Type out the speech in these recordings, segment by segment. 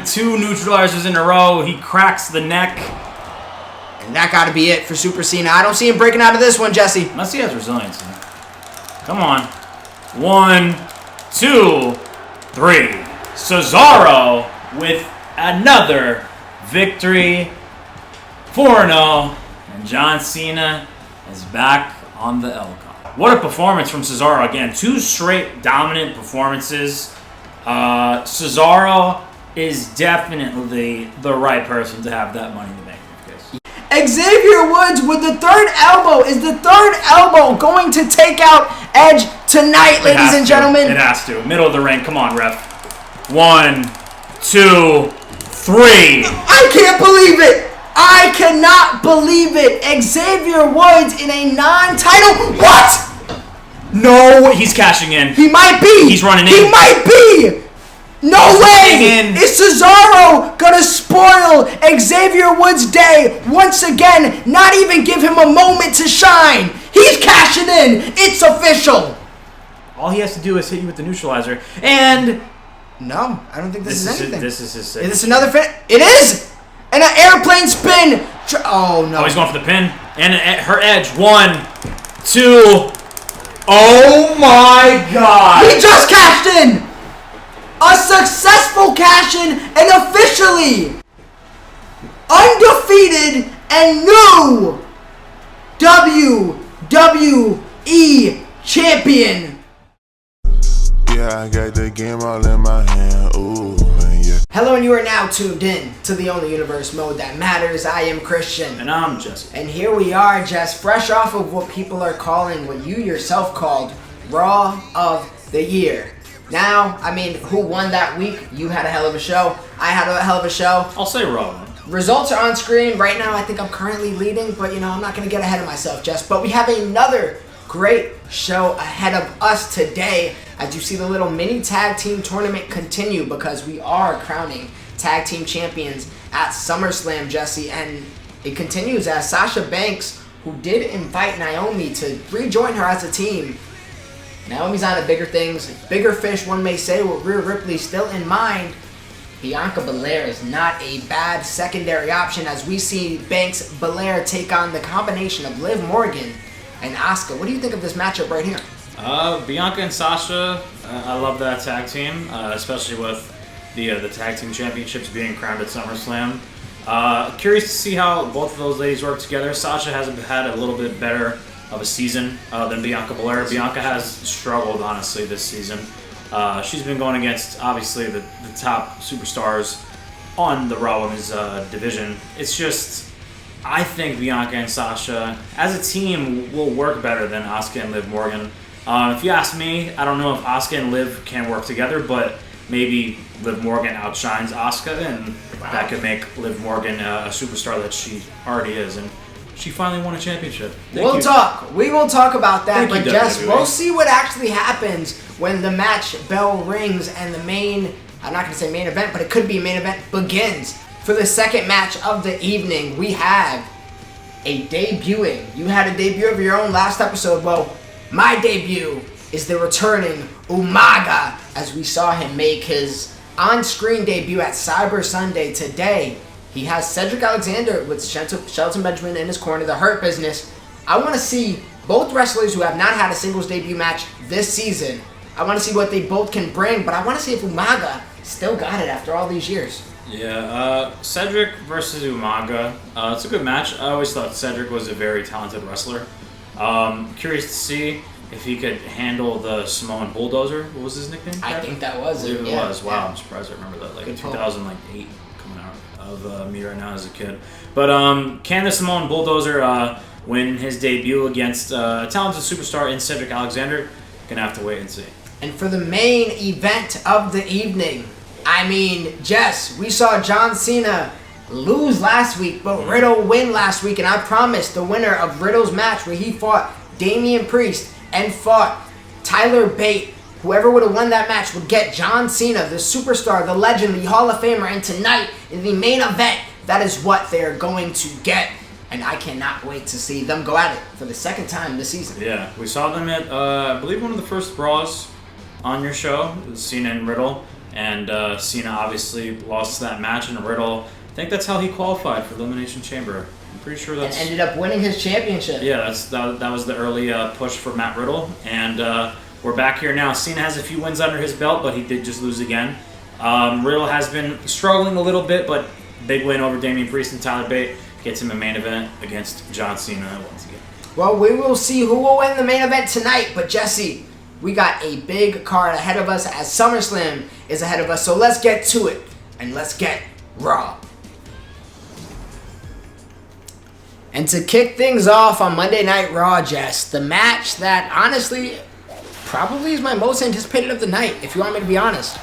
Two neutralizers in a row. He cracks the neck. And that got to be it for Super Cena. I don't see him breaking out of this one, Jesse. Unless he has resiliency. Come on. 1, 2, 3. Cesaro with another victory. 4-0. And John Cena is back on the L card. What a performance from Cesaro again. 2 straight dominant performances. Cesaro is definitely the right person to have that Money in the Bank briefcase. Xavier Woods with the third elbow. Is the third elbow going to take out Edge tonight, ladies and gentlemen? It has to. Middle of the ring. Come on, ref. 1, 2, 3. I can't believe it. I cannot believe it. Xavier Woods in a non-title. What? No, he's cashing in. He might be. He's running in. He might be. No way! Is Cesaro gonna spoil Xavier Woods' day once again? Not even give him a moment to shine. He's cashing in. It's official. All he has to do is hit you with the neutralizer. And no, I don't think this is anything. This is his. Is this another fin? It is. And an airplane spin. Oh no! Oh, he's going for the pin and her edge. 1, 2. Oh my God! He just cashed in. A successful cash-in and officially undefeated and new WWE champion. Yeah, I got the game all in my hand. Ooh, yeah. Hello, and you are now tuned in to the only universe mode that matters. I am Christian. And I'm Jesse. And here we are, Jess, fresh off of what people are calling, what you yourself called, Raw of the Year. Now, I mean, who won that week? You had a hell of a show. I had a hell of a show. I'll say Raw. Results are on screen. Right now, I think I'm currently leading, but, you know, I'm not going to get ahead of myself, Jess. But we have another great show ahead of us today as you see the little mini tag team tournament continue because we are crowning tag team champions at SummerSlam, Jesse. And it continues as Sasha Banks, who did invite Naomi to rejoin her as a team. Naomi's on to bigger things, bigger fish, one may say, with Rhea Ripley still in mind. Bianca Belair is not a bad secondary option as we see Banks Belair take on the combination of Liv Morgan and Asuka. What do you think of this matchup right here? Bianca and Sasha, I love that tag team, especially with the tag team championships being crowned at SummerSlam. Curious to see how both of those ladies work together. Sasha has had a little bit better of a season than Bianca Belair. Bianca has struggled, honestly, this season. She's been going against, obviously, the top superstars on the Raw Women's division. It's just, I think Bianca and Sasha, as a team, will work better than Asuka and Liv Morgan. If you ask me, I don't know if Asuka and Liv can work together, but maybe Liv Morgan outshines Asuka, and that could make Liv Morgan a superstar that she already is. And she finally won a championship. We will talk about that, but Jess, WWE. we'll see what actually happens when the match bell rings and the main, I'm not going to say main event, but it could be main event, begins. For the second match of the evening, we have a debuting. You had a debut of your own last episode. Well, my debut is the returning Umaga, as we saw him make his on-screen debut at Cyber Sunday today. He has Cedric Alexander with Shelton Benjamin in his corner, the Hurt Business. I want to see both wrestlers who have not had a singles debut match this season. I want to see what they both can bring, but I want to see if Umaga still got it after all these years. Yeah, Cedric versus Umaga. It's a good match. I always thought Cedric was a very talented wrestler. Curious to see if he could handle the Samoan Bulldozer. What was his nickname? I think that was it. I believe it was. Wow, yeah. I'm surprised I remember that. Like Good 2008 coming out of me right now as a kid. But can the Samoan Bulldozer win his debut against a talented superstar in Cedric Alexander? Gonna have to wait and see. And for the main event of the evening, I mean, Jess, we saw John Cena lose last week, but Riddle win last week, and I promised the winner of Riddle's match where he fought Damian Priest and fought Tyler Bate, whoever would have won that match would get John Cena, the superstar, the legend, the Hall of Famer, and tonight in the main event, that is what they're going to get. And I cannot wait to see them go at it for the second time this season. Yeah, we saw them at, I believe, one of the first Raws on your show, Cena and Riddle. And Cena obviously lost that match, and Riddle, I think that's how he qualified for Elimination Chamber. I'm pretty sure that's... And ended up winning his championship. Yeah, that was the early push for Matt Riddle. And we're back here now. Cena has a few wins under his belt, but he did just lose again. Riddle has been struggling a little bit, but big win over Damian Priest and Tyler Bate gets him a main event against John Cena once again. Well, we will see who will win the main event tonight, but Jesse, we got a big card ahead of us as SummerSlam is ahead of us, so let's get to it, and let's get Raw. And to kick things off on Monday Night Raw, Jess, the match that honestly probably is my most anticipated of the night, if you want me to be honest.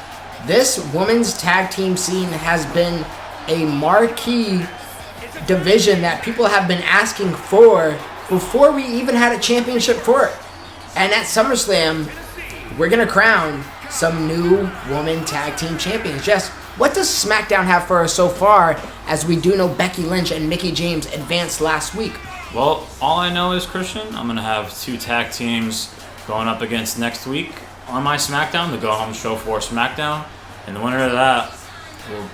This women's tag team scene has been a marquee division that people have been asking for before we even had a championship for it. And at SummerSlam, we're going to crown some new women tag team champions. Jess, what does SmackDown have for us so far, as we do know Becky Lynch and Mickie James advanced last week? Well, all I know is, Christian, I'm going to have 2 tag teams going up against next week on my SmackDown, the go-home show for SmackDown. And the winner of that will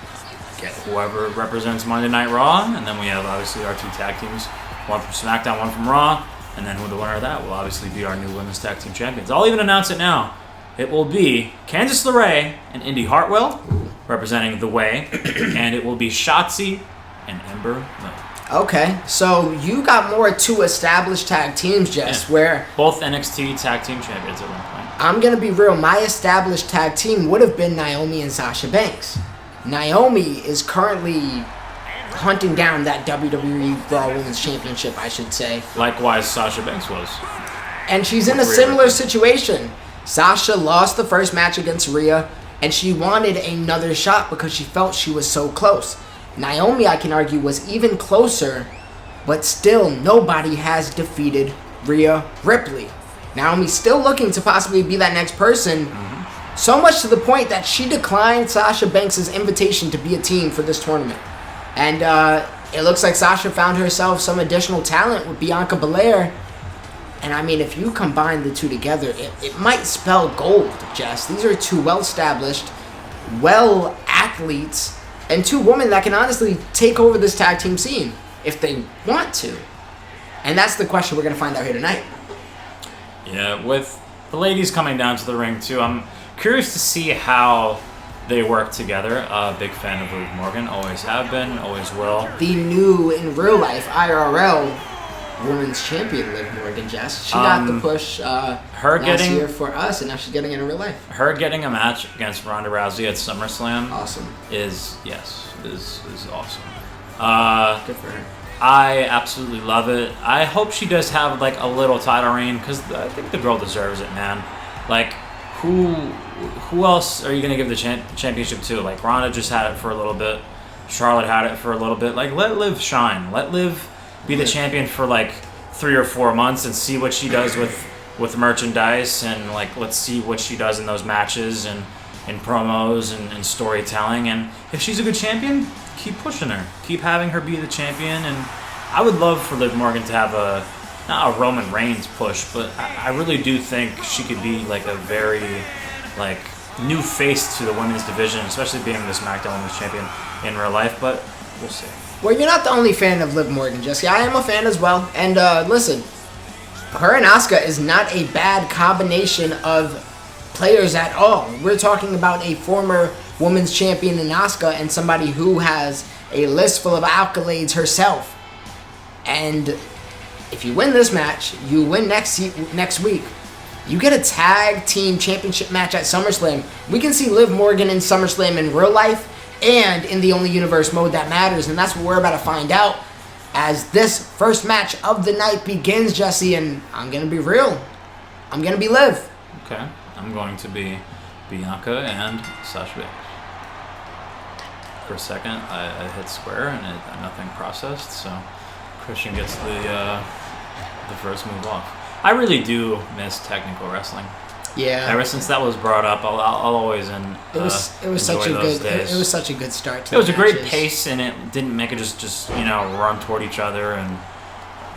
get whoever represents Monday Night Raw. And then we have, obviously, our 2 tag teams, one from SmackDown, one from Raw. And then who the winner of that will obviously be our new women's tag team champions. I'll even announce it now. It will be Candice LeRae and Indy Hartwell representing The Way. And it will be Shotzi and Ember Moon. Okay, so you got more 2 established tag teams, Jess, where... Both NXT tag team champions at one point. I'm going to be real. My established tag team would have been Naomi and Sasha Banks. Naomi is currently hunting down that WWE Raw Women's Championship, I should say. Likewise, Sasha Banks was. And she's in a similar situation. Sasha lost the first match against Rhea, and she wanted another shot because she felt she was so close. Naomi, I can argue, was even closer, but still nobody has defeated Rhea Ripley. Naomi's still looking to possibly be that next person, so much to the point that she declined Sasha Banks' invitation to be a team for this tournament. And it looks like Sasha found herself some additional talent with Bianca Belair. And I mean, if you combine the 2 together, it might spell gold, Jess. These are 2 well-established, athletes, and 2 women that can honestly take over this tag team scene if they want to. And that's the question we're going to find out here tonight. Yeah, with the ladies coming down to the ring too, I'm curious to see how they work together. Big fan of Liv Morgan, always have been, always will. The new, in real life, IRL women's champion, Liv Morgan, Jess. She got the push last year for us, and now she's getting it in real life. Her getting a match against Ronda Rousey at SummerSlam, awesome. Is awesome. Good for her. I absolutely love it. I hope she does have like a little title reign, because I think the girl deserves it, man. Like, who else are you gonna give the championship to? Like, Ronda just had it for a little bit. Charlotte had it for a little bit. Like, let Liv shine. Let Liv be the champion for like 3 or 4 months and see what she does with merchandise, and like, let's see what she does in those matches and in promos and storytelling. And if she's a good champion, keep pushing her. Keep having her be the champion. And I would love for Liv Morgan to have not a Roman Reigns push, but I really do think she could be like a very like new face to the women's division, especially being the SmackDown Women's Champion in real life, but we'll see. Well, you're not the only fan of Liv Morgan, Jesse. I am a fan as well. And listen, her and Asuka is not a bad combination of players at all. We're talking about a former women's champion in Asuka and somebody who has a list full of accolades herself. And if you win this match, you win next week. You get a tag team championship match at SummerSlam. We can see Liv Morgan in SummerSlam in real life and in the only universe mode that matters. And that's what we're about to find out as this first match of the night begins, Jesse. And I'm going to be real. I'm going to be Liv. Okay. I'm going to be Bianca and Sasha Banks. For a second, I hit square and nothing processed. So Christian gets the first move off. I really do miss technical wrestling. Yeah. Ever since that was brought up, I'll always it was such a good days. It was such a good start to it was a matches. Great pace, and it didn't make it just run toward each other and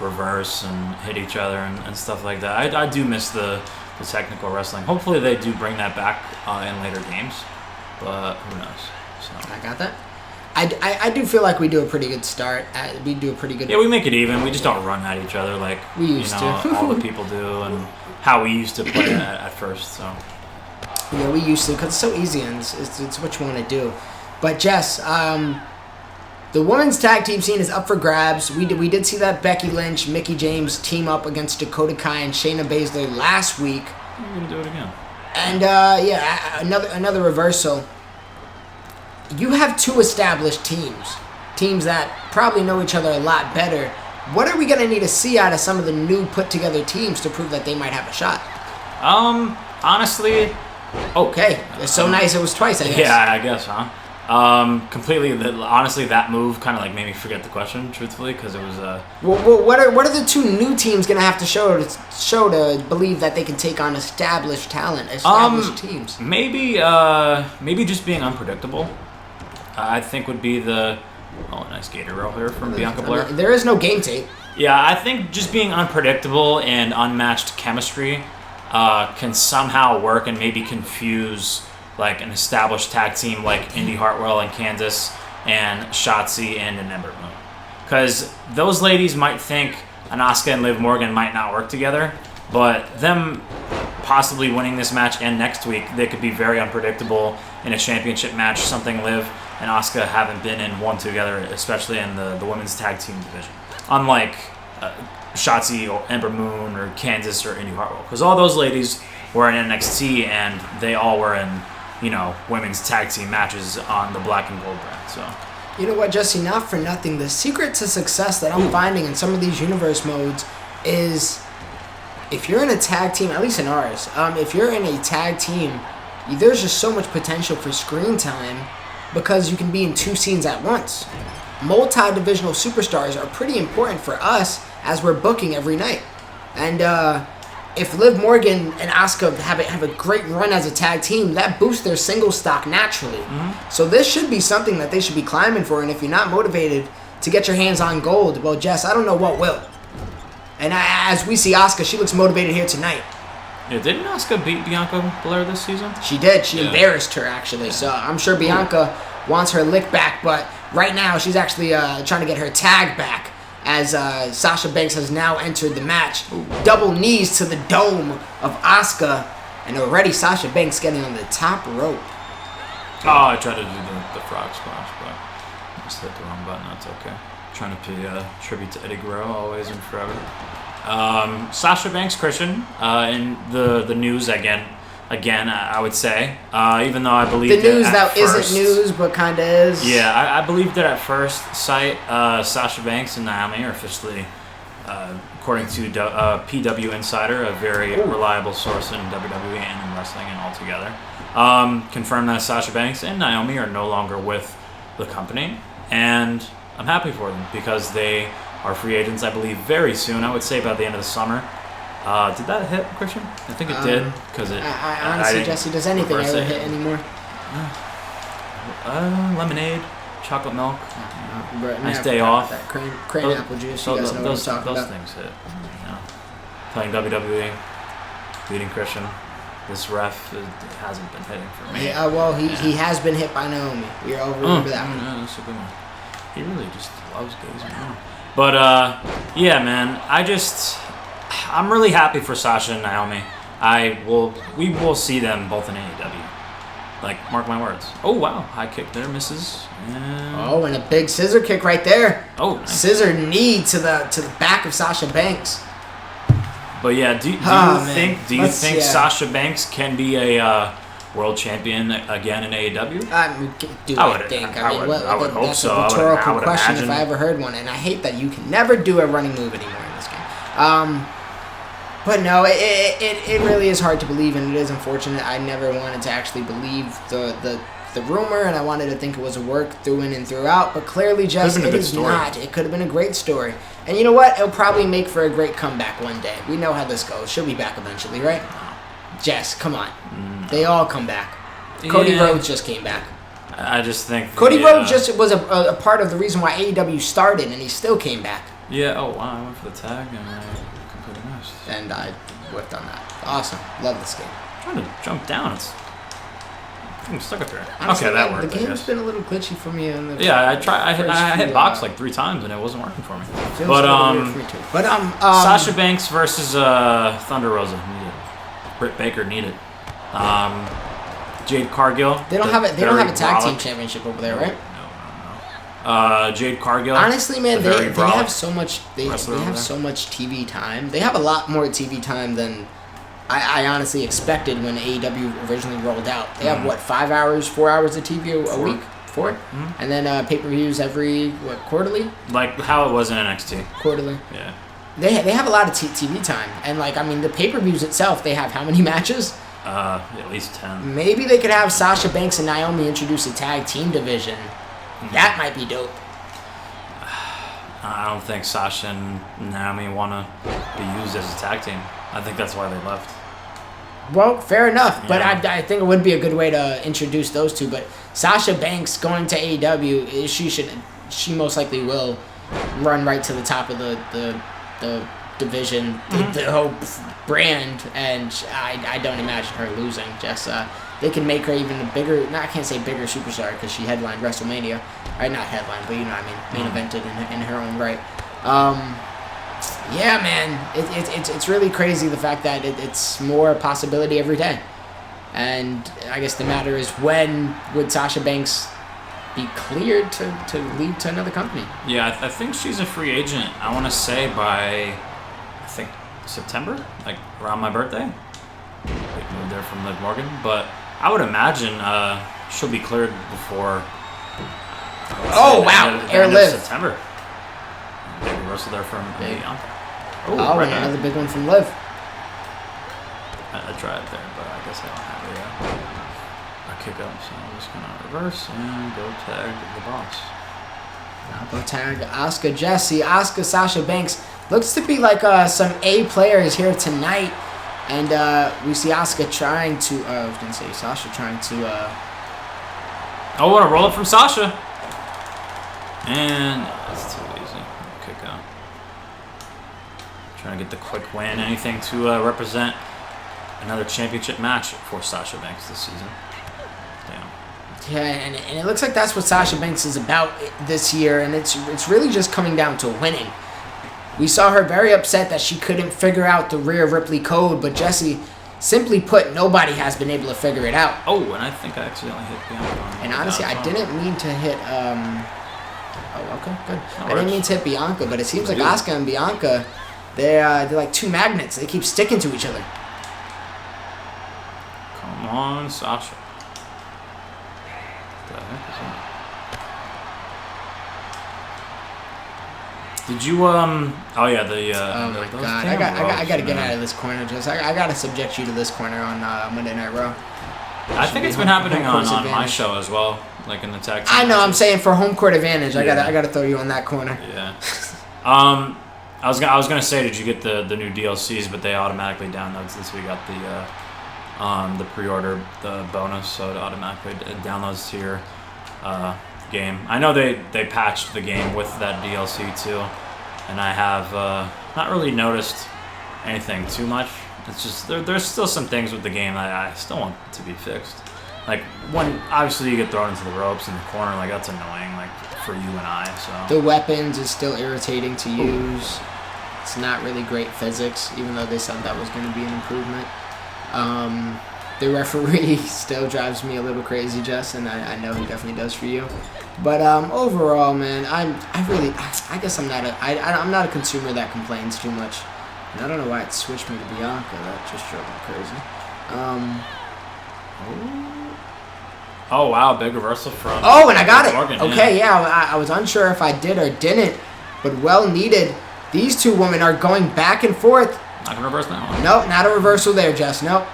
reverse and hit each other and stuff like that. I do miss the technical wrestling. Hopefully they do bring that back in later games. but who knows? So. I got that. I do feel like we do a pretty good start. We do a pretty good. Yeah, we make it even. We just don't run at each other like we used to. all the people do, and how we used to play at first. So. Yeah, we used to because it's so easy and it's what you want to do. But Jess, the women's tag team scene is up for grabs. We did see that Becky Lynch, Mickie James team up against Dakota Kai and Shayna Baszler last week. We're gonna do it again. And yeah, another reversal. You have two established teams that probably know each other a lot better. What are we gonna need to see out of some of the new put together teams to prove that they might have a shot? Honestly, okay, it's so nice it was twice. I guess. Yeah, I guess, huh? Completely. Honestly, that move kind of like made me forget the question, truthfully, because it was Well, what are the two new teams gonna have to show to believe that they can take on established talent, established teams? Maybe just being unpredictable. I think would be the nice gator roll here from Bianca Belair. There is no game tape. Yeah, I think just being unpredictable and unmatched chemistry can somehow work and maybe confuse like an established tag team like Indy Hartwell and Candice and Shotzi and an Ember Moon. Because those ladies might think an Asuka and Liv Morgan might not work together, but them possibly winning this match and next week, they could be very unpredictable in a championship match, something Liv and Asuka haven't been in one together, especially in the women's tag team division. Unlike Shotzi or Ember Moon or Candice or Indy Hartwell. Because all those ladies were in NXT and they all were in, women's tag team matches on the black and gold brand. So, you know what, Jesse, not for nothing, the secret to success that I'm finding in some of these universe modes is if you're in a tag team, at least in ours, if you're in a tag team, there's just so much potential for screen time because you can be in two scenes at once. Multi-divisional superstars are pretty important for us as we're booking every night. And if Liv Morgan and Asuka have a great run as a tag team, that boosts their single stock naturally. Mm-hmm. So this should be something that they should be climbing for. And if you're not motivated to get your hands on gold, well, Jess, I don't know what will. And as we see Asuka, she looks motivated here tonight. Yeah, didn't Asuka beat Bianca Belair this season? She did. She embarrassed her, actually. Yeah. So I'm sure Bianca wants her lick back, but right now she's actually trying to get her tag back as Sasha Banks has now entered the match. Ooh. Double knees to the dome of Asuka, and already Sasha Banks getting on the top rope. Oh, I tried to do the frog splash, but I just hit the wrong button. That's okay. Trying to pay tribute to Eddie Guerrero, always and forever. Sasha Banks, Christian, in the news again, I would say, even though I believe the news that isn't news but kind of is. Yeah, I believed that at first sight. Sasha Banks and Naomi are officially, according to PW Insider, a very reliable source in WWE and in wrestling and altogether, confirmed that Sasha Banks and Naomi are no longer with the company, and I'm happy for them because they are free agents, I believe, very soon. I would say by the end of the summer. Did that hit, Christian? I think it did because it. I honestly, Jesse, does anything ever hit anymore? Lemonade, chocolate milk, nice day off. That cream apple juice. You guys know what I'm talking about. Those things hit. Playing WWE, beating Christian. This ref hasn't been hitting for me. Yeah, well, he has been hit by Naomi. We all remember that one. Yeah, that's a good one. He really just loves gays. But yeah, man, I'm really happy for Sasha and Naomi. We will see them both in AEW. Like, mark my words. Oh wow, high kick there, misses. And a big scissor kick right there. Oh, nice. Scissor knee to the back of Sasha Banks. But yeah, do you think Sasha Banks can be a world champion again in AEW? I would hope so. That's a rhetorical question if I ever heard one, and I hate that you can never do a running move anymore in this game. But no, it really is hard to believe, and it is unfortunate. I never wanted to actually believe the rumor, and I wanted to think it was a work through in and throughout, but clearly just it is not. It could have been a great story. And you know what? It'll probably make for a great comeback one day. We know how this goes. She'll be back eventually, right? Jess, come on. They all come back. Cody Rhodes just came back. I just think Cody Rhodes just was a part of the reason why AEW started, and he still came back. Yeah. Oh wow! I went for the tag and I completely missed. And I whipped on that. Awesome. Love this game. I'm trying to jump down. Stuck up here. Honestly, Okay, that worked. The game's been a little glitchy for me. In the I hit box like 3 times and it wasn't working for me. But Sasha Banks versus Thunder Rosa needed. Britt Baker needed. Jade Cargill. They don't have a tag team championship over there, right? No. Jade Cargill. Honestly, man, they have so much. They have so much TV time. They have a lot more TV time than I honestly expected when AEW originally rolled out. They have what, 5 hours, 4 hours of TV a week, 4, and then pay-per-views every quarterly. Like how it was in NXT. Quarterly. Yeah. They have a lot of TV time, and the pay-per-views itself. They have how many matches? At least 10. Maybe they could have Sasha Banks and Naomi introduce a tag team division. That might be dope. I don't think Sasha and Naomi want to be used as a tag team. I think that's why they left. Well, fair enough, but I think it would be a good way to introduce those two. But Sasha Banks going to AEW, she most likely will run right to the top of the division, the whole brand, and I don't imagine her losing. Just they can make her even a bigger. I can't say bigger superstar because she headlined WrestleMania, or not headlined, but you know what I mean, main evented in her own right. Yeah, man, it's really crazy the fact that it's more a possibility every day, and I guess the matter is when would Sasha Banks be cleared to leave to another company? Yeah, I think she's a free agent. I want to say by September, like around my birthday. We moved there from Liv Morgan, but I would imagine she'll be cleared before. Oh wow, Air Liv. September. Maybe wrestled there from Bianca. Oh, and another big one from Liv. I tried there, but I guess I don't have a kick up, so I'm just gonna reverse and go tag the boss. I'll go tag Asuka, Jesse, Asuka, Sasha Banks. Looks to be like some A players here tonight, and we see Asuka trying to. I was gonna say Sasha trying to. Oh, what a roll up from Sasha, and that's too easy. Kick out. Trying to get the quick win. Anything to represent another championship match for Sasha Banks this season. Damn. Yeah, and it looks like that's what Sasha Banks is about this year, and it's really just coming down to winning. We saw her very upset that she couldn't figure out the Rhea Ripley code, but Jesse, simply put, nobody has been able to figure it out. Oh, and I think I accidentally hit Bianca. And honestly, I didn't mean to hit. Oh, okay, good. I didn't mean to hit Bianca, but it seems like Asuka and Bianca, they're like two magnets. They keep sticking to each other. Come on, Sasha. What the heck is that? Did you oh yeah, the oh my god, I gotta get out of this corner. I gotta subject you to this corner on Monday Night Raw. I think it's been happening on my show as well, like in the tag team. I know. I'm saying for home court advantage, I gotta throw you on that corner. Yeah. I was gonna say, did you get the new DLCs? But they automatically download since we got the pre-order, the bonus, so it automatically downloads to your game. I know they patched the game with that DLC too, and I have not really noticed anything too much. It's just there's still some things with the game that I still want to be fixed. Like when obviously you get thrown into the ropes in the corner, like that's annoying, like for you and I. So the weapons is still irritating to use. It's not really great physics, even though they said that was going to be an improvement. The referee still drives me a little crazy, Jess, and I know he definitely does for you. But overall, man, I guess I'm not a consumer that complains too much. And I don't know why it switched me to Bianca. That just drove me crazy. Oh wow, big reversal from. Oh, and I got it. Morgan, okay, yeah, I was unsure if I did or didn't, but well needed. These two women are going back and forth. Not gonna reverse that one. Nope, not a reversal there, Jess. Nope.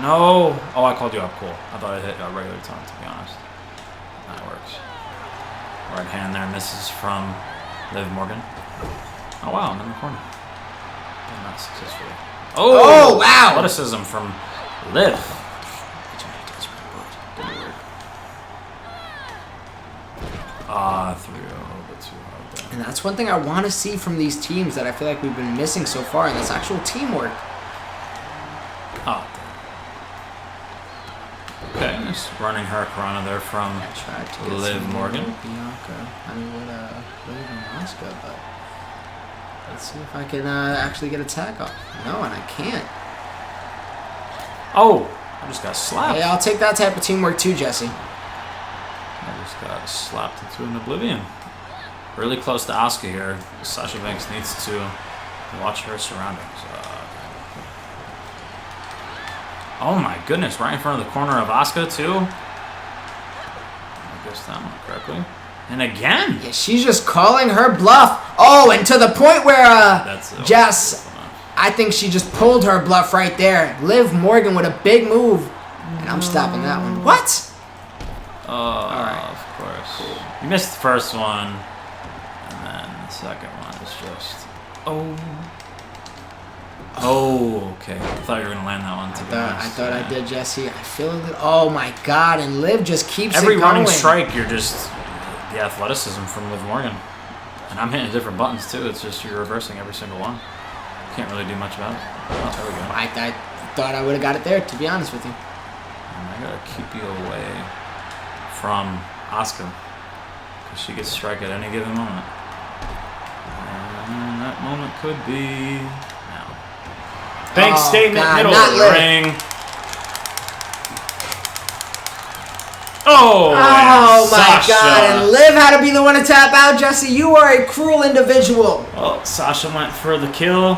No. Oh, I called you up. Cool. I thought I hit a regular time, to be honest. That works. Right hand there misses from Liv Morgan. Oh, wow. I'm in the corner. Yeah, not successfully. Oh, wow. Athleticism from Liv. Threw a little bit too hard there. And that's one thing I want to see from these teams that I feel like we've been missing so far, and that's actual teamwork. Oh. running Hurricanrana there from Liv Morgan. Bianca. I mean, with Liv and Asuka, but let's see if I can actually get a tag off. No, and I can't. Oh, I just got slapped. Hey, I'll take that type of teamwork too, Jesse. I just got slapped into an oblivion. Really close to Asuka here. Sasha Banks needs to watch her surroundings. Oh my goodness, right in front of the corner of Asuka too. I guessed that one correctly. And again. Yeah, she's just calling her bluff. Oh, and to the point where Jess, I think she just pulled her bluff right there. Liv Morgan with a big move. And I'm stopping that one. What? Oh, all right. Of course. Cool. You missed the first one. And then the second one is just... Oh, okay. I thought you were going to land that one. I thought I did, Jesse. I feel a little... Oh, my God. And Liv just keeps every it going. running strike, you're just... The athleticism from Liv Morgan. And I'm hitting different buttons, too. It's just you're reversing every single one. Can't really do much about it. Oh, there we go. I thought I would have got it there, to be honest with you. And I got to keep you away from Asuka. Because she gets strike at any given moment. And that moment could be... Bank statement, middle of the ring. Oh my God. And Liv had to be the one to tap out, Jesse. You are a cruel individual. Well, Sasha went for the kill.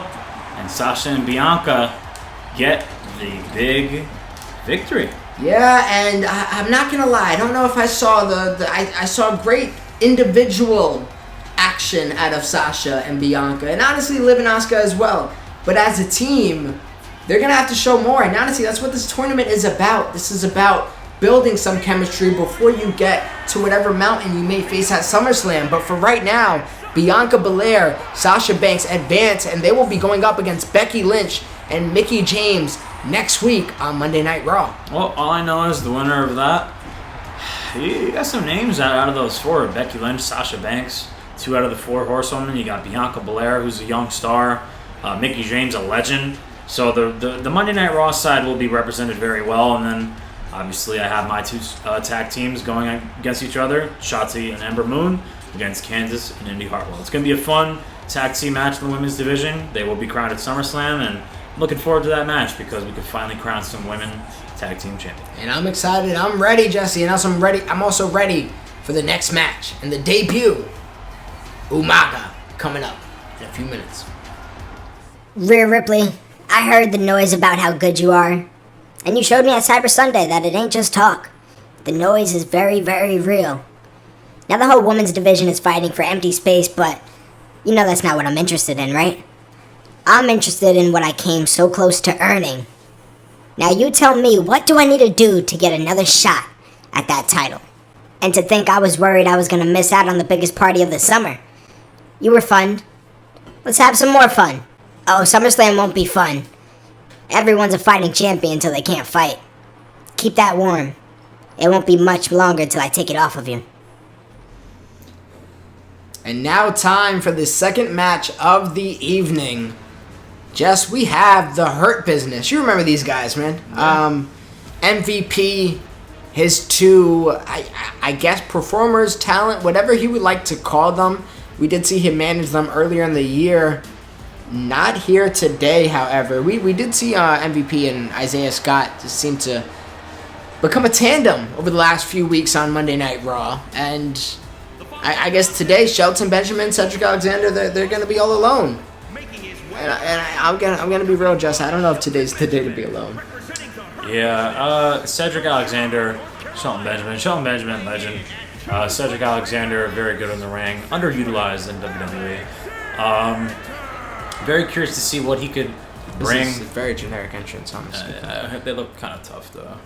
And Sasha and Bianca get the big victory. Yeah, and I'm not going to lie. I don't know if I saw I saw great individual action out of Sasha and Bianca. And honestly, Liv and Asuka as well. But as a team, they're going to have to show more. And honestly, that's what this tournament is about. This is about building some chemistry before you get to whatever mountain you may face at SummerSlam. But for right now, Bianca Belair, Sasha Banks advance, and they will be going up against Becky Lynch and Mickie James next week on Monday Night Raw. Well, all I know is the winner of that, you got some names out of those four. Becky Lynch, Sasha Banks, 2 out of the 4 horsewomen. You got Bianca Belair, who's a young star. Mickie James, a legend. So the Monday Night Raw side will be represented very well. And then, obviously, I have my 2 tag teams going against each other. Shotzi and Ember Moon against Kansas and Indy Hartwell. It's going to be a fun tag team match in the women's division. They will be crowned at SummerSlam. And I'm looking forward to that match because we could finally crown some women tag team champions. And I'm excited. I'm ready, Jesse. And I'm also ready for the next match and the debut. Umaga coming up in a few minutes. Rhea Ripley, I heard the noise about how good you are. And you showed me at Cyber Sunday that it ain't just talk. The noise is very, very real. Now the whole women's division is fighting for empty space, but you know that's not what I'm interested in, right? I'm interested in what I came so close to earning. Now you tell me, what do I need to do to get another shot at that title? And to think I was worried I was going to miss out on the biggest party of the summer. You were fun. Let's have some more fun. Oh, SummerSlam won't be fun. Everyone's a fighting champion until they can't fight. Keep that warm. It won't be much longer till I take it off of you. And now time for the second match of the evening. Jess, we have the Hurt Business. You remember these guys, man. Yeah. MVP, his 2, I guess, performers, talent, whatever he would like to call them. We did see him manage them earlier in the year. Not here today, however. We did see MVP and Isaiah Scott just seem to become a tandem over the last few weeks on Monday Night Raw. And I guess today, Shelton Benjamin, Cedric Alexander, they're going to be all alone. And I'm gonna be real, Jess. I don't know if today's the day to be alone. Yeah, Cedric Alexander, Shelton Benjamin, legend. Cedric Alexander, very good in the ring, underutilized in WWE. Very curious to see what he could bring. This is a very generic entrance, honestly. They look kind of tough, though.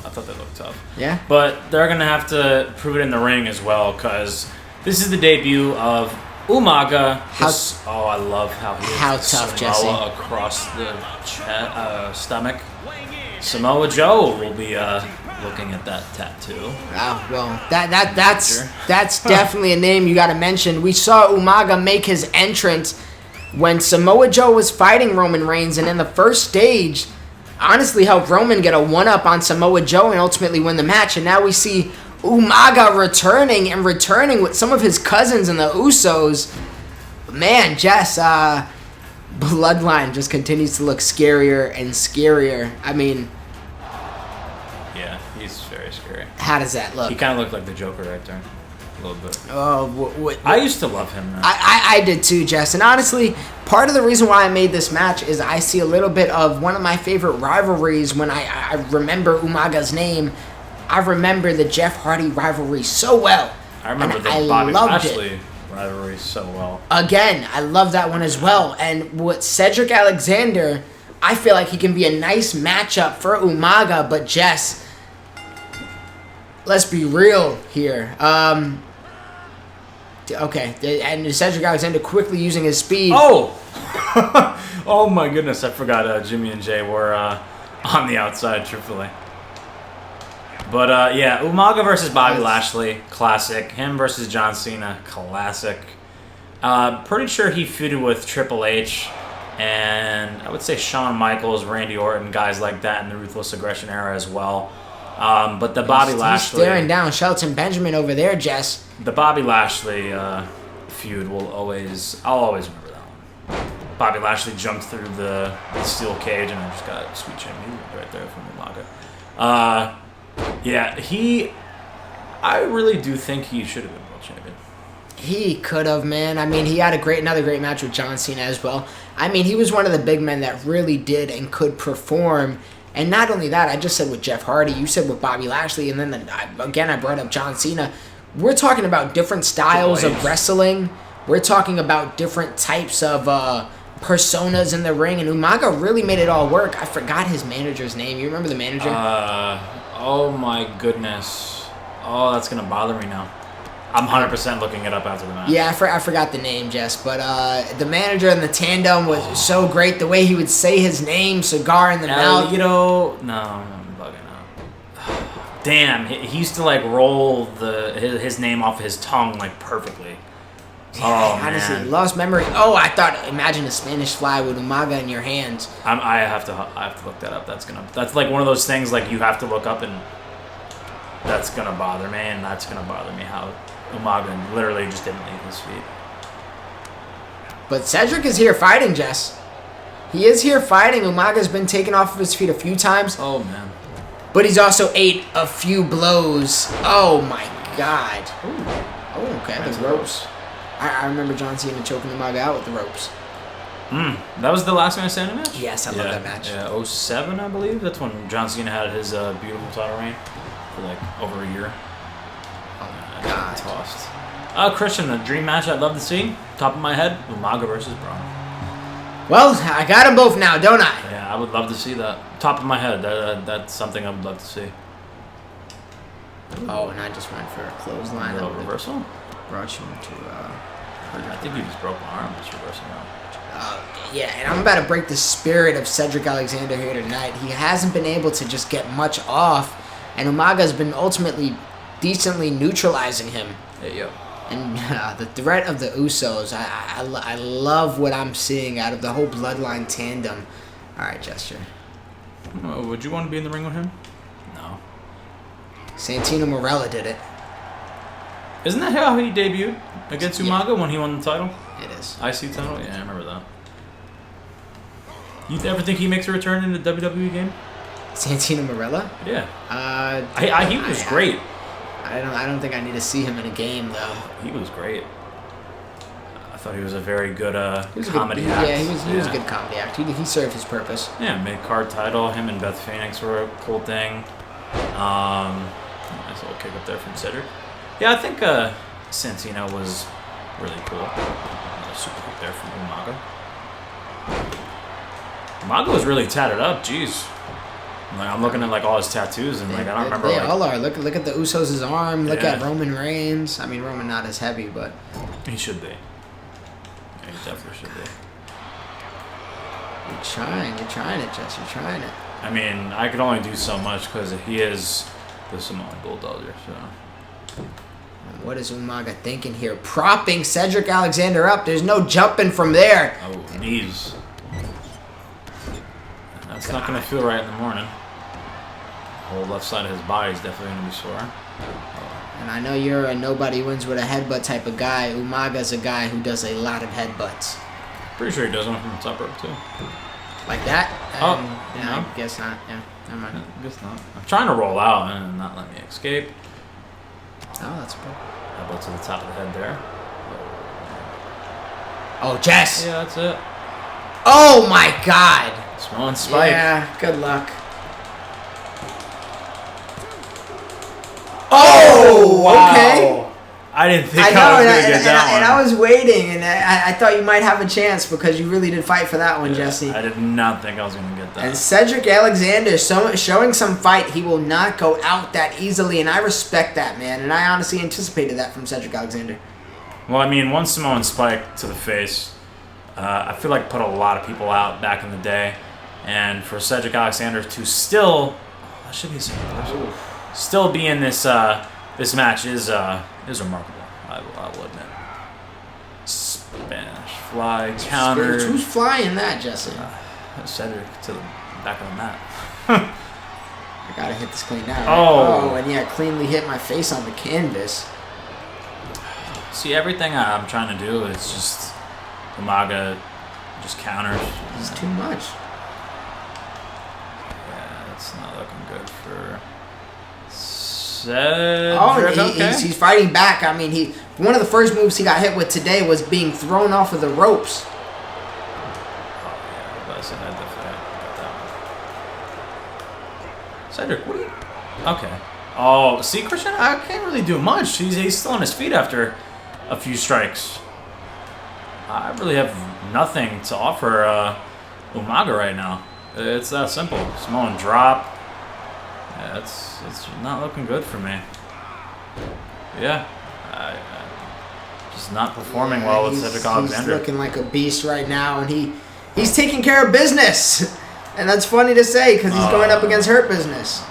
I thought they looked tough. Yeah? But they're going to have to prove it in the ring as well, because this is the debut of Umaga. I love how he tough, Samoa Jesse. Across the stomach. Samoa Joe will be looking at that tattoo. Wow, well, that's definitely a name you got to mention. We saw Umaga make his entrance when Samoa Joe was fighting Roman Reigns, and in the first stage, honestly helped Roman get a 1-up on Samoa Joe and ultimately win the match. And now we see Umaga returning with some of his cousins and the Usos. Man, Jess, Bloodline just continues to look scarier and scarier. I mean... Yeah, he's very scary. How does that look? He kind of looked like the Joker right there. A little bit. Oh, I used to love him, man. I did too, Jess. And honestly, part of the reason why I made this match is I see a little bit of one of my favorite rivalries when I remember Umaga's name. I remember the Jeff Hardy rivalry so well. I remember the Bobby Lashley rivalry so well. Again, I love that one as well. And with Cedric Alexander, I feel like he can be a nice matchup for Umaga. But Jess, let's be real here. Okay, and Cedric Alexander quickly using his speed. Oh! Oh my goodness, I forgot Jimmy and Jay were on the outside, truthfully. But yeah, Umaga versus Bobby Lashley, classic. Him versus John Cena, classic. Pretty sure he feuded with Triple H and I would say Shawn Michaels, Randy Orton, guys like that in the Ruthless Aggression era as well. But the Bobby Lashley... He's staring down Shelton Benjamin over there, Jess. The Bobby Lashley feud I'll always remember that one. Bobby Lashley jumped through the steel cage and I just got a sweet chin music right there from Umaga. Yeah, I really do think he should have been world champion. He could have, man. I mean, he had another great match with John Cena as well. I mean, he was one of the big men that really did and could perform. And not only that, I just said with Jeff Hardy, you said with Bobby Lashley, and then again I brought up John Cena. We're talking about different styles of wrestling. We're talking about different types of personas in the ring, and Umaga really made it all work. I forgot his manager's name. You remember the manager? Oh my goodness. Oh, that's going to bother me now. I'm 100% looking it up after the match. Yeah, I forgot the name, Jess. But the manager in the tandem was so great. The way he would say his name, cigar in the mouth. No, I'm bugging out. Damn, he used to like roll his name off his tongue like perfectly. Yeah, honestly, lost memory. Oh, imagine a Spanish fly with Umaga in your hands. I have to look that up. That's like one of those things like you have to look up, and that's gonna bother me, and that's gonna bother me how Umaga literally just didn't leave his feet. But Cedric is here fighting, Jess. He is here fighting. Umaga's been taken off of his feet a few times. Oh man. But he's also ate a few blows. Oh my god. Ooh. Oh, okay. The ropes. I remember John Cena choking Umaga out with the ropes. That was the last Man Standing match? Yes, I love that match. Yeah, 07, I believe. That's when John Cena had his beautiful title reign for like over a year. Oh my god. Tossed. Christian, the dream match I'd love to see. Top of my head, Umaga versus Braun. Well, I got them both now, don't I? Yeah, I would love to see that. Top of my head, that's something I would love to see. Oh, and I just went for a clothesline. A reversal? Brought you into I think you just broke my arm just reversing out. Yeah, and I'm about to break the spirit of Cedric Alexander here tonight. He hasn't been able to just get much off, and Umaga's been ultimately decently neutralizing him. There you go. And the threat of the Usos, I love what I'm seeing out of the whole Bloodline tandem. All right, Gesture. Would you want to be in the ring with him? No. Santino Marella did it. Isn't that how he debuted against Umaga when he won the title? It is. IC title? Yeah, I remember that. You ever think he makes a return in the WWE game? Santino Marella? Yeah. He was great. I don't think I need to see him in a game though. He was great. I thought he was a very good comedy act. Yeah, he was a good comedy act. He served his purpose. Yeah, mid-card title. Him and Beth Phoenix were a cool thing. Nice little kick up there from Cedric. Yeah, I think Santino was really cool. Super kick there from Umaga. Umaga was really tatted up. Jeez. Like, I'm looking at like all his tattoos and like I don't remember. They all are. Look at the Usos' arm. Look at Roman Reigns. I mean, Roman not as heavy, but he should be. Yeah, he definitely should be. You're trying it, Jess. You're trying it. I mean, I could only do so much because he is the Samoan Bulldozer. So. What is Umaga thinking here? Propping Cedric Alexander up. There's no jumping from there. Oh, knees. That's It's not going to feel right in the morning. The whole left side of his body is definitely going to be sore. And I know you're a nobody wins with a headbutt type of guy. Umaga's a guy who does a lot of headbutts. Pretty sure he does one from the top rope, too. Like that? Yeah, no? I guess not. Yeah, never mind. I guess not. I'm trying to roll out and not let me escape. Oh, that's good. Elbow to the top of the head there. Oh, Jess! Yeah, that's it. Oh my God! Smelling spike. Yeah, good luck. Oh, wow. Okay. I didn't think I know, I was going to get that one. And I was waiting, and I thought you might have a chance because you really did fight for that one, Jesse. I did not think I was going to get that. And Cedric Alexander showing some fight. He will not go out that easily, and I respect that, man. And I honestly anticipated that from Cedric Alexander. Well, I mean, one Samoan spike to the face, I feel like put a lot of people out back in the day. And for Cedric Alexander to still, that should be a second person, still be in this this match is remarkable. I will admit. Spanish fly counter. Who's flying that, Jesse? Cedric to the back of the mat. I gotta hit this clean now. Right? Oh, and yeah, cleanly hit my face on the canvas. See, everything I'm trying to do is just Umaga just counters. It's too much. Yeah, it's not looking good for Cedric. Oh, he's fighting back. I mean, one of the first moves he got hit with today was being thrown off of the ropes. Oh, yeah, I definitely got that one. Cedric, what are you... Okay. Oh, see, Christian, I can't really do much. He's still on his feet after a few strikes. I really have nothing to offer Umaga right now. It's that simple. Samoan drop. Yeah, it's not looking good for me. Yeah, I just not performing well with Cedric Alexander. He's looking like a beast right now, and he's taking care of business. And that's funny to say because he's going up against Hurt Business.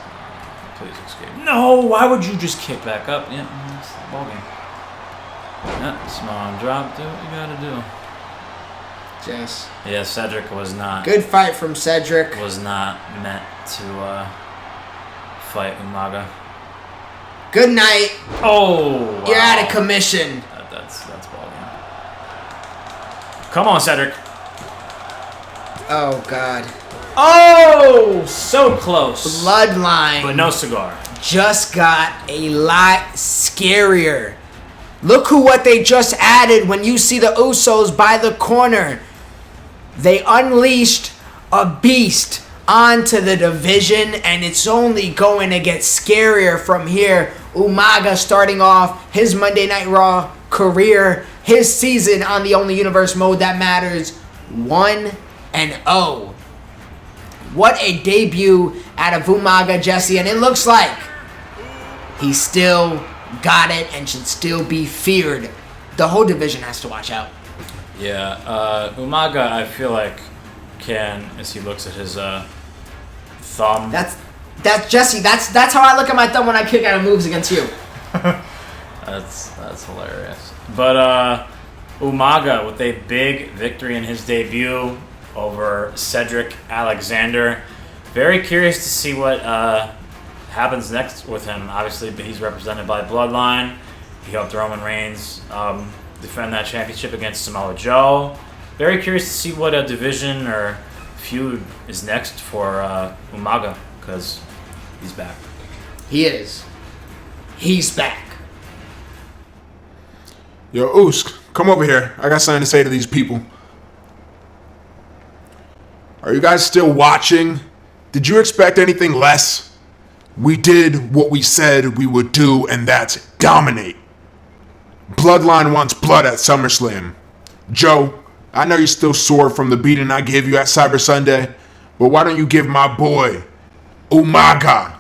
Please escape. No, why would you just kick back up? Yeah, it's the ball game. Yeah, Samoan drop. Do what you gotta do. Jess. Yeah, Cedric was not. Good fight from Cedric. Was not meant to fight Umaga. Good night. Oh, wow. You're out of commission. That's ball game. Come on, Cedric. Oh God. Oh, so close. Bloodline. But no cigar. Just got a lot scarier. Look what they just added when you see the Usos by the corner. They unleashed a beast onto the division, and it's only going to get scarier from here. Umaga starting off his Monday Night Raw career, his season on the Only Universe mode that matters, 1-0. What a debut out of Umaga, Jesse, and it looks like he still got it and should still be feared. The whole division has to watch out. Yeah, Umaga, I feel like can, as he looks at his thumb. That's Jesse. That's how I look at my thumb when I kick out of moves against you. That's hilarious. But Umaga with a big victory in his debut over Cedric Alexander. Very curious to see what happens next with him. Obviously, he's represented by Bloodline. He helped Roman Reigns defend that championship against Samoa Joe. Very curious to see what a division or feud is next for Umaga, because he's back. He is. He's back. Yo, Usk, come over here. I got something to say to these people. Are you guys still watching? Did you expect anything less? We did what we said we would do, and that's dominate. Bloodline wants blood at SummerSlam. Joe, I know you're still sore from the beating I gave you at Cyber Sunday, but why don't you give my boy, Umaga,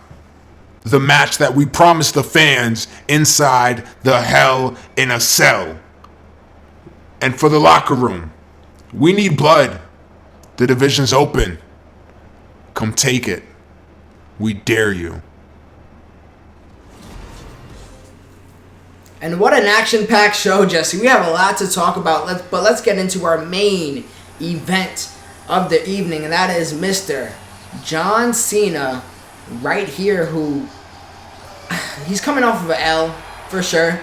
the match that we promised the fans inside the Hell in a Cell? And for the locker room, we need blood. The division's open. Come take it. We dare you. And what an action-packed show, Jesse. We have a lot to talk about, but let's get into our main event of the evening, and that is Mr. John Cena right here, who he's coming off of an L for sure,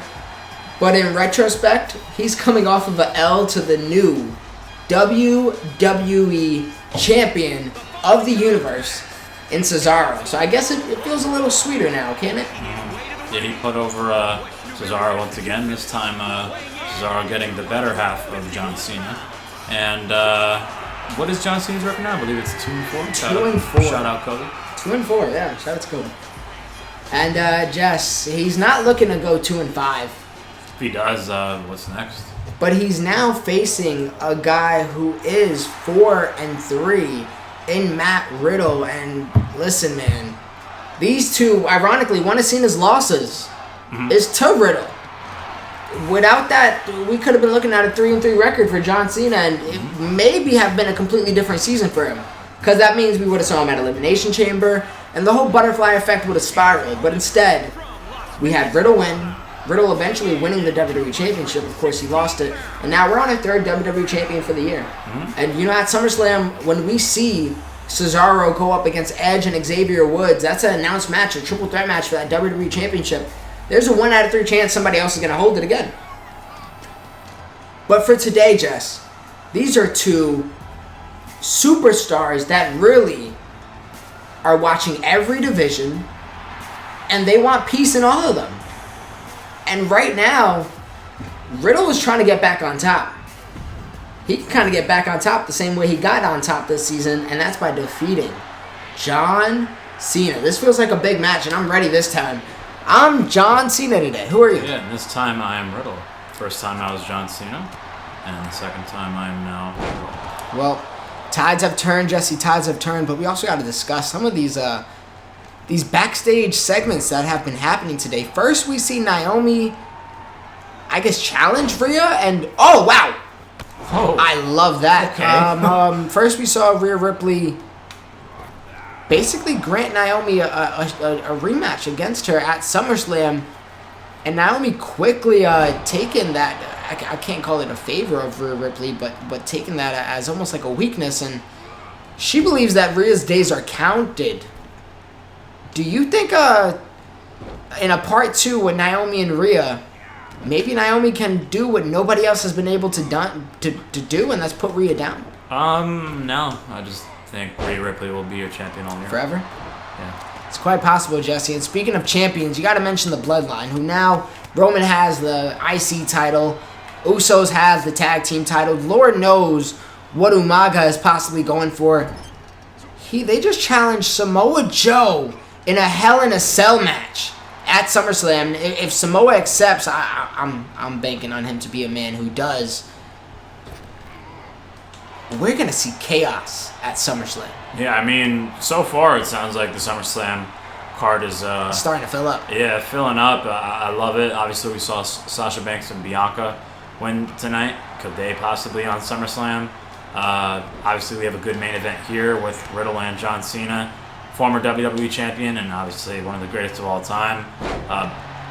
but in retrospect, he's coming off of an L to the new WWE champion of the universe in Cesaro. So I guess it feels a little sweeter now, can't it? Yeah, he put over Cesaro once again. This time, Cesaro getting the better half of John Cena. And what is John Cena's record now? I believe it's 2-4. 2-4. Shout out Kobe. 2-4, yeah. Shout out to Kobe. And Jess, he's not looking to go 2-5. If he does, what's next? But he's now facing a guy who is 4-3 in Matt Riddle. And listen, man, these two, ironically, one of Cena's losses is to Riddle. Without that, we could have been looking at a 3-3 record for John Cena, and it maybe have been a completely different season for him. Because that means we would have saw him at Elimination Chamber, and the whole butterfly effect would have spiraled. But instead, we had Riddle win. Riddle eventually winning the WWE Championship. Of course, he lost it. And now we're on a third WWE Champion for the year. And, you know, at SummerSlam, when we see Cesaro go up against Edge and Xavier Woods, that's an announced match, a triple threat match for that WWE Championship. There's a 1 out of 3 chance somebody else is going to hold it again. But for today, Jess, these are two superstars that really are watching every division, and they want peace in all of them. And right now, Riddle is trying to get back on top. He can kind of get back on top the same way he got on top this season, and that's by defeating John Cena. This feels like a big match, and I'm ready this time. I'm John Cena today. Who are you? Yeah, and this time I am Riddle. First time I was John Cena, and the second time I am now Riddle. Well, tides have turned, Jesse. Tides have turned, but we also got to discuss some of these backstage segments that have been happening today. First, we see Naomi, I guess, challenge Rhea, and oh wow, I love that. Okay. First, we saw Rhea Ripley basically grant Naomi a rematch against her at SummerSlam, and Naomi quickly taking that. I can't call it a favor of Rhea Ripley, but taking that as almost like a weakness, and she believes that Rhea's days are counted. Do you think in a part 2 with Naomi and Rhea, maybe Naomi can do what nobody else has been able to do, and that's put Rhea down? No. I just think Rhea Ripley will be your champion all year. Forever? Yeah. It's quite possible, Jesse. And speaking of champions, you got to mention the Bloodline, who now Roman has the IC title, Usos has the tag team title. Lord knows what Umaga is possibly going for. They just challenged Samoa Joe in a Hell in a Cell match at SummerSlam. If Samoa accepts, I'm banking on him to be a man who does. We're going to see chaos at SummerSlam. Yeah, I mean, so far it sounds like the SummerSlam card is starting to fill up. Yeah, filling up. I love it. Obviously, we saw Sasha Banks and Bianca win tonight. Could they possibly on SummerSlam? Obviously, we have a good main event here with Riddle and John Cena, former WWE champion, and obviously one of the greatest of all time.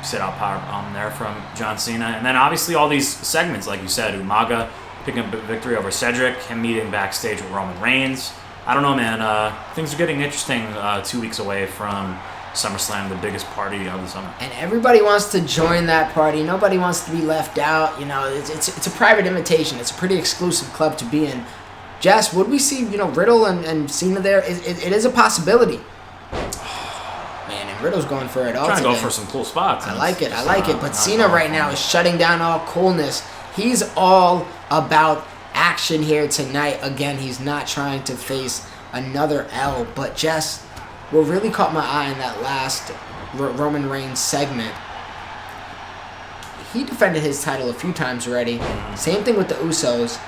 Sit out powerbomb there from John Cena. And then obviously all these segments, like you said, Umaga picking up a victory over Cedric, him meeting backstage with Roman Reigns. I don't know, man. Things are getting interesting 2 weeks away from SummerSlam, the biggest party of the summer. And everybody wants to join that party. Nobody wants to be left out. You know, it's a private invitation. It's a pretty exclusive club to be in. Jess, would we see, Riddle and Cena there? It is a possibility. Man, and Riddle's going for it all Trying today. to go for some cool spots. I like it. But Cena right now is shutting down all coolness. He's all about action here tonight. Again, he's not trying to face another L. But Jess, what really caught my eye in that last Roman Reigns segment, he defended his title a few times already. Same thing with the Usos.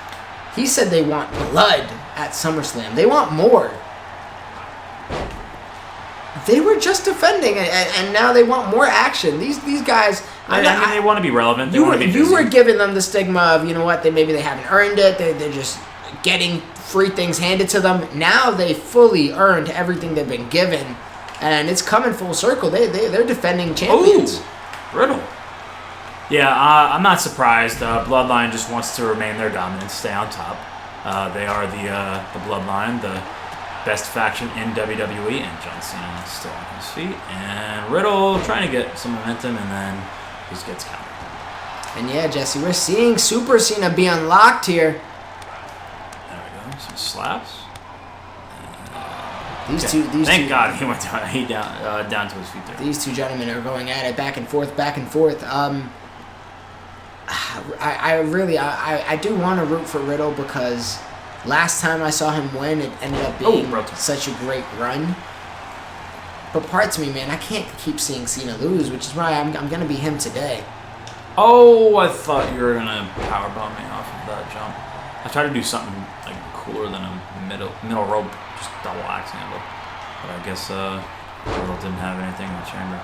He said they want blood at SummerSlam. They want more. They were just defending, and now they want more action. These guys. I mean, they want to be relevant. They want to be busy. You were giving them the stigma of, maybe they haven't earned it. They're just getting free things handed to them. Now they fully earned everything they've been given, and it's coming full circle. They're defending champions. Ooh, Riddle. Yeah, I'm not surprised. Bloodline just wants to remain their dominance, stay on top. They are the Bloodline, the best faction in WWE, and John Cena is still on his feet. And Riddle trying to get some momentum, and then he just gets countered. And yeah, Jesse, we're seeing Super Cena be unlocked here. There we go. Some slaps. Thank God he went down to his feet there. These two gentlemen are going at it back and forth, back and forth. I do want to root for Riddle because last time I saw him win, it ended up being such a great run. But parts of me, man, I can't keep seeing Cena lose, which is why I'm going to be him today. Oh, I thought you were going to powerbomb me off of that jump. I tried to do something like cooler than a middle rope, just double axe handle. But I guess Riddle didn't have anything in the chamber.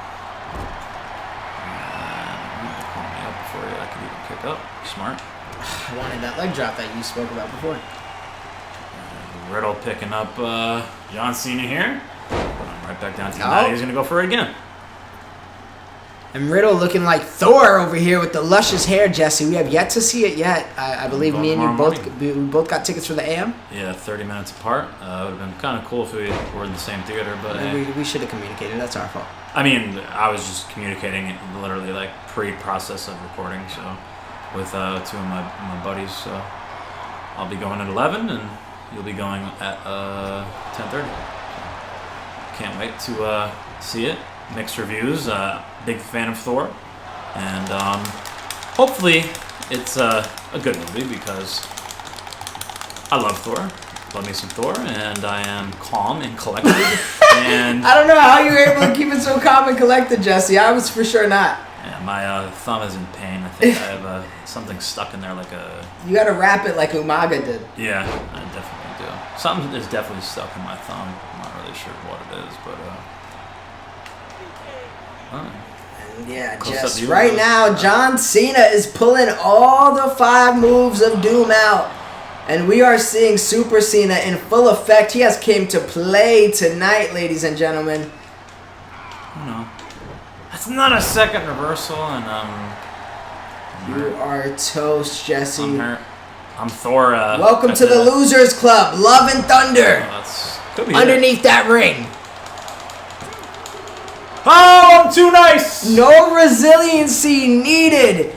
Call me up before I could even kick up. Smart. I wanted that leg drop that you spoke about before. Riddle picking up John Cena here. Put him right back down to the mat. He's going to go for it again. And Riddle looking like Thor over here with the luscious hair, Jesse. We have yet to see it yet. I believe me and you both got tickets for the AM. Yeah, 30 minutes apart. It would have been kind of cool if we were in the same theater, but we should have communicated. That's our fault. I mean, I was just communicating it literally like pre-process of recording, so with two of my buddies. So I'll be going at 11, and you'll be going at 10:30. Can't wait to see it. Mixed reviews. Big fan of Thor, and hopefully it's a good movie because I love Thor. Love me some Thor, and I am calm and collected. And I don't know how you were able to keep it so calm and collected, Jesse. I was for sure not. Yeah, my thumb is in pain. I think I have something stuck in there like a... You gotta wrap it like Umaga did. Yeah, I definitely do. Something is definitely stuck in my thumb. I'm not really sure what it is, but... Yeah, just right now, John Cena is pulling all the 5 moves of Doom out. And we are seeing Super Cena in full effect. He has came to play tonight, ladies and gentlemen. No. That's not a second reversal, and you are toast, Jesse. I'm hurt. I'm Thor. Welcome to the Losers Club, Love and Thunder. Could be underneath that ring. Oh, I'm too nice! No resiliency needed.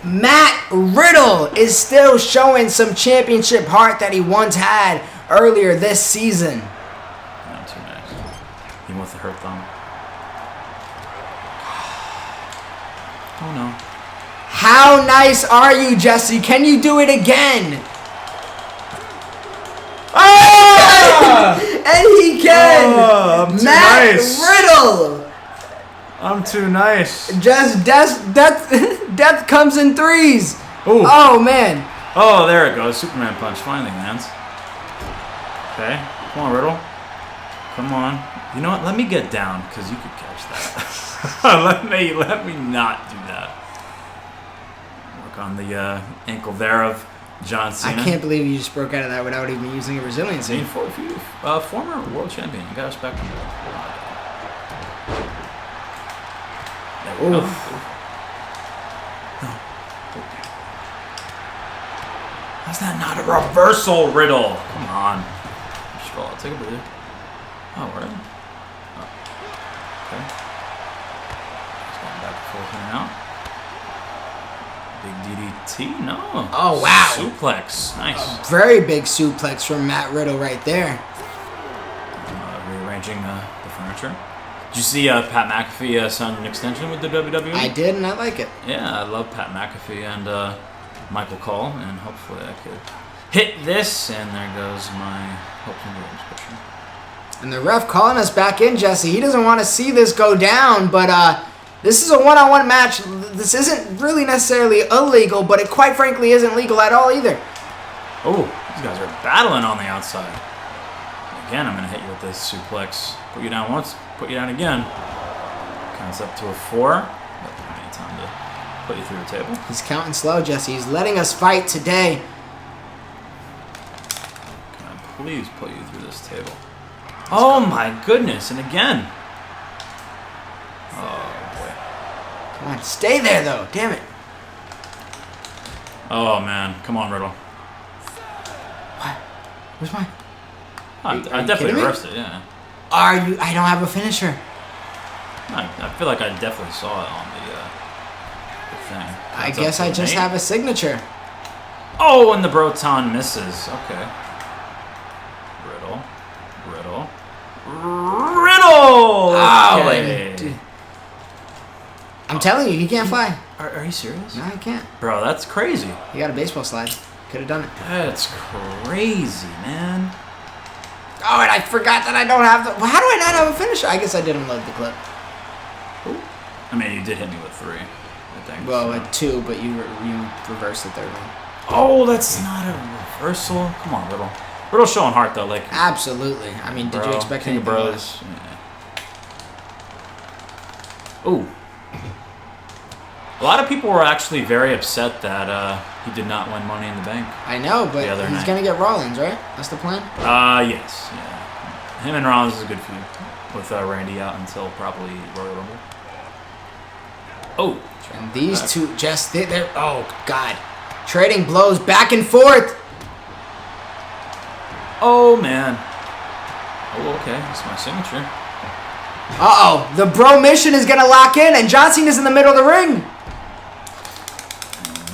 Matt Riddle is still showing some championship heart that he once had earlier this season. Not too nice. Even with the hurt thumb. Oh no. How nice are you, Jesse? Can you do it again? Ah! And he can. Oh, I'm too Matt nice. Riddle. I'm too nice. Just death comes in 3s. Ooh. Oh man. Oh, there it goes. Superman punch finally lands. Okay. Come on, Riddle. Come on. You know what? Let me get down because you could catch that. let me not do that. Work on the ankle there of John Cena. I can't believe you just broke out of that without even using a resiliency. I mean, former world champion. You gotta respect him. There we go. How's that not a reversal, Riddle? Come on. Scroll. Take a breather. Oh, we're in. Oh. Okay. Just going back and forth here now. Big DDT? No. Oh, wow. Suplex. Nice. Very big suplex from Matt Riddle right there. Rearranging the furniture. Did you see Pat McAfee sign an extension with the WWE? I did, and I like it. Yeah, I love Pat McAfee and Michael Cole, and hopefully I could hit this, and there goes my hopes and dreams picture. And the ref calling us back in, Jesse. He doesn't want to see this go down, but this is a one-on-one match. This isn't really necessarily illegal, but it quite frankly isn't legal at all either. Oh, these guys are battling on the outside. Again, I'm going to hit you with this suplex. Put you down once, put you down again. Counts up to a 4. But plenty of time to put you through the table. He's counting slow, Jesse. He's letting us fight today. Can I please put you through this table? Oh my goodness, and again. Oh boy. Come on, stay there though. Damn it. Oh man, come on, Riddle. What? Where's my... I definitely reversed it, yeah. Are you? I don't have a finisher. I feel like I definitely saw it on the thing. I guess I just have a signature. Oh, and the Broton misses. Okay. Riddle. Oh, Okay. I'm telling you, he can't fly. Are you serious? No, he can't. Bro, that's crazy. He got a baseball slide. Could have done it. That's crazy, man. Oh, and I forgot that I don't have the... Well, how do I not have a finisher? I guess I didn't load the clip. Ooh. I mean, you did hit me with 3, I think. Well, so. with 2, but you reversed the third one. Oh, that's not a reversal. Come on, Riddle. Riddle's showing heart, though. Like, Absolutely. I mean, did you expect King of anything Bros. less? Yeah. Ooh. A lot of people were actually very upset that he did not win Money in the Bank. I know, but he's going to get Rollins, right? That's the plan? Yes. Yeah. Him and Rollins is a good feud with Randy out until probably Royal Rumble. Oh. And these two just... They're, oh, God. Trading blows back and forth. Oh, man. Oh, okay. That's my signature. Uh-oh. The bro mission is going to lock in, and John Cena's in the middle of the ring.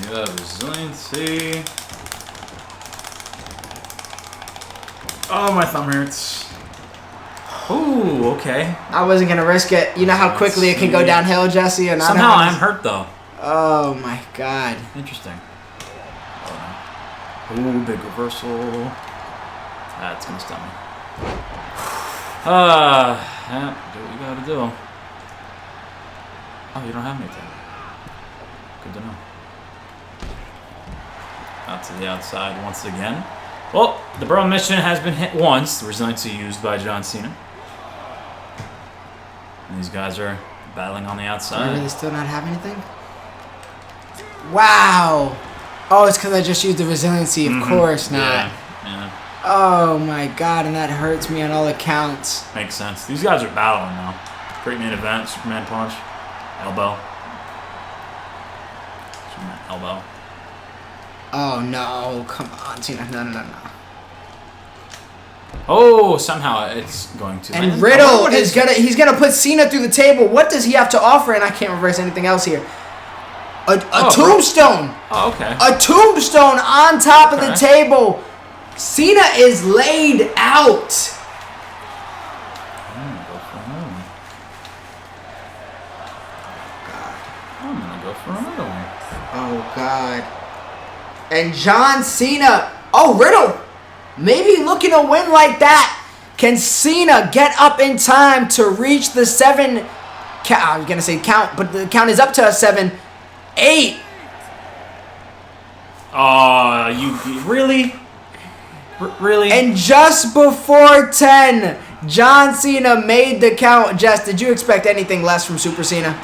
You have resiliency. Oh, my thumb hurts. Ooh, okay. I wasn't going to risk it. You know how quickly it can go downhill, Jesse? Or not? Somehow I'm hurt, though. Oh, my God. Interesting. Ooh, big reversal. That's going to stun me. Yeah, do what you gotta do. Oh, you don't have anything. Good to know. Out to the outside once again. Well, the Bro mission has been hit once. The resiliency used by John Cena. And these guys are battling on the outside. Do they still not have anything? Wow. Oh, it's because I just used the resiliency. Of course not. Yeah. Oh my God, and that hurts me on all accounts. Makes sense. These guys are battling now. Great main event. Superman punch. Elbow. Superman elbow. Oh no! Come on, Cena! No! Oh, somehow it's going to. And land. Riddle he's gonna put Cena through the table. What does he have to offer? And I can't reverse anything else here. A tombstone. Oh, okay. A tombstone on top of the table. Cena is laid out. I'm gonna go for another one. Oh God. And John Cena. Oh, Riddle. Maybe looking to win like that. Can Cena get up in time to reach the 7 count? I was gonna say count, but the count is up to a 7. 8. You really? Really? And just before 10, John Cena made the count. Jess, did you expect anything less from Super Cena?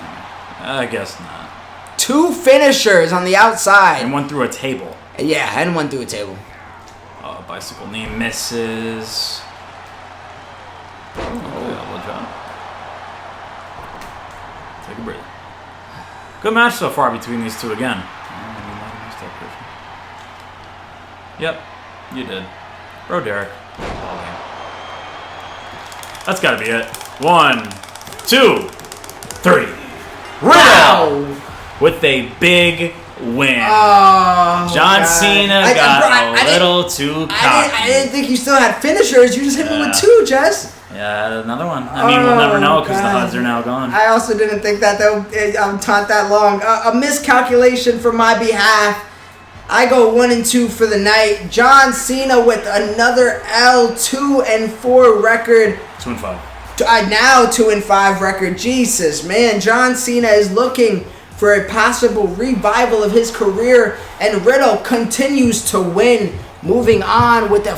I guess not. 2 finishers on the outside. And one through a table. Yeah, and one through a table. Bicycle knee misses. Elbow drop. Take a breather. Good match so far between these two again. Yep, you did. Bro Derek. That's gotta be it. 1, 2, 3. Riddle! Wow! With a big win. Oh, John God. Cena got a little too cocky. I didn't think you still had finishers. You just hit me with 2, Jess. Yeah, another one. I mean, we'll never know because the odds are now gone. I also didn't think that I'm taunt that long. A miscalculation for my behalf. I go 1 and 2 for the night. John Cena with another L, 2-4 record. 2 and 5. Now 2 and 5 record. Jesus, man. John Cena is looking for a possible revival of his career, and Riddle continues to win, moving on with a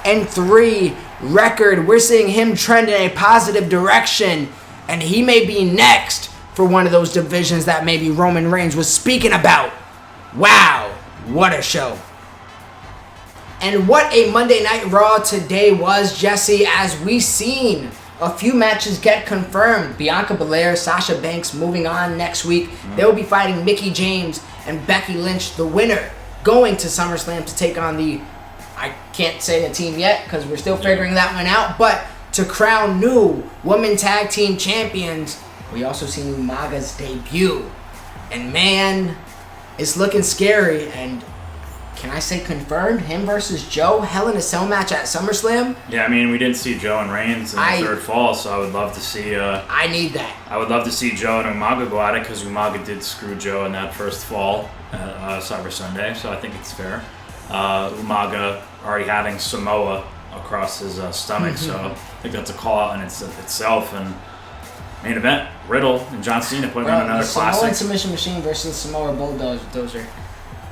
5-3 record. We're seeing him trend in a positive direction, and he may be next for one of those divisions that maybe Roman Reigns was speaking about. Wow, what a show. And what a Monday Night Raw today was, Jesse, as we seen a few matches get confirmed. Bianca Belair, Sasha Banks moving on next week. They will be fighting Mickie James and Becky Lynch, the winner, going to SummerSlam to take on the... I Can't say a team yet because we're still figuring that one out. But to crown new women tag team champions, we also see Umaga's debut. And man, it's looking scary. And can I say confirmed? Him versus Joe, Hell in a Cell match at SummerSlam? Yeah, I mean, we didn't see Joe and Reigns in the third fall, so I would love to see... I need that. I would love to see Joe and Umaga go at it, because Umaga did screw Joe in that first fall at Cyber Sunday, so I think it's fair. Umaga already having Samoa across his stomach, so I think that's a call out in itself. And main event, Riddle and John Cena putting on another classic. Samoan Submission Machine versus Samoa Bulldozer.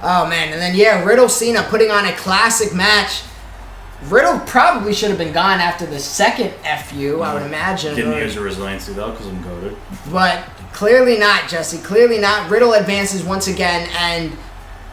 Oh man, and then yeah, Riddle Cena putting on a classic match. Riddle probably should have been gone after the second FU, I would imagine. Didn't use her resiliency though, because I'm goated. But clearly not, Jesse. Clearly not. Riddle advances once again, and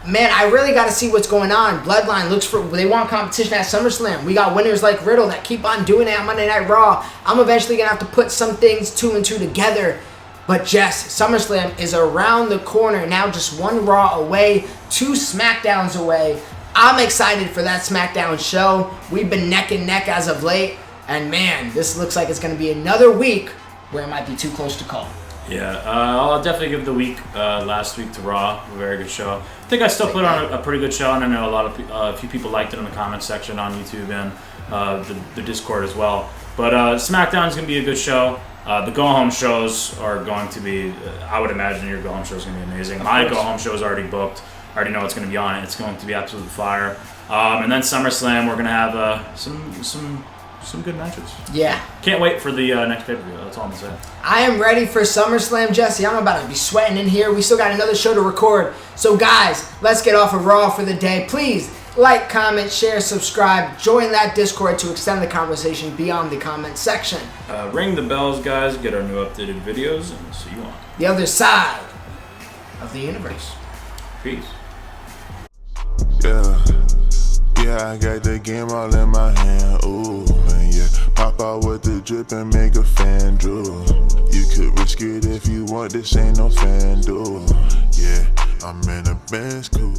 man, I really got to see what's going on. Bloodline they want competition at SummerSlam. We got winners like Riddle that keep on doing it on Monday Night Raw. I'm eventually going to have to put some things 2 and 2 together. But Jess, SummerSlam is around the corner. Now just 1 Raw away, 2 SmackDowns away. I'm excited for that SmackDown show. We've been neck and neck as of late. And man, this looks like it's going to be another week where it might be too close to call. Yeah, I'll definitely give the week last week to Raw. A very good show. I think I still put on a pretty good show, and I know a few people liked it in the comments section on YouTube and the Discord as well. But SmackDown is going to be a good show. The go-home shows are going to be, I would imagine your go-home show is going to be amazing. My go-home show is already booked. I already know what's going to be on it. It's going to be absolute fire. And then SummerSlam, we're going to have some good matches. Yeah. Can't wait for the next pay-per-view. That's all I'm going to say. I am ready for SummerSlam, Jesse. I'm about to be sweating in here. We still got another show to record. So guys, let's get off of Raw for the day. Please like, comment, share, subscribe. Join that Discord to extend the conversation beyond the comment section. Ring the bells, guys. Get our new updated videos, and see you on the other side of the universe. Peace. Yeah, I got the game all in my hand, ooh, and yeah, pop out with the drip and make a fan drool. You could risk it if you want, this ain't no fan duel. Yeah, I'm in a Benz cool.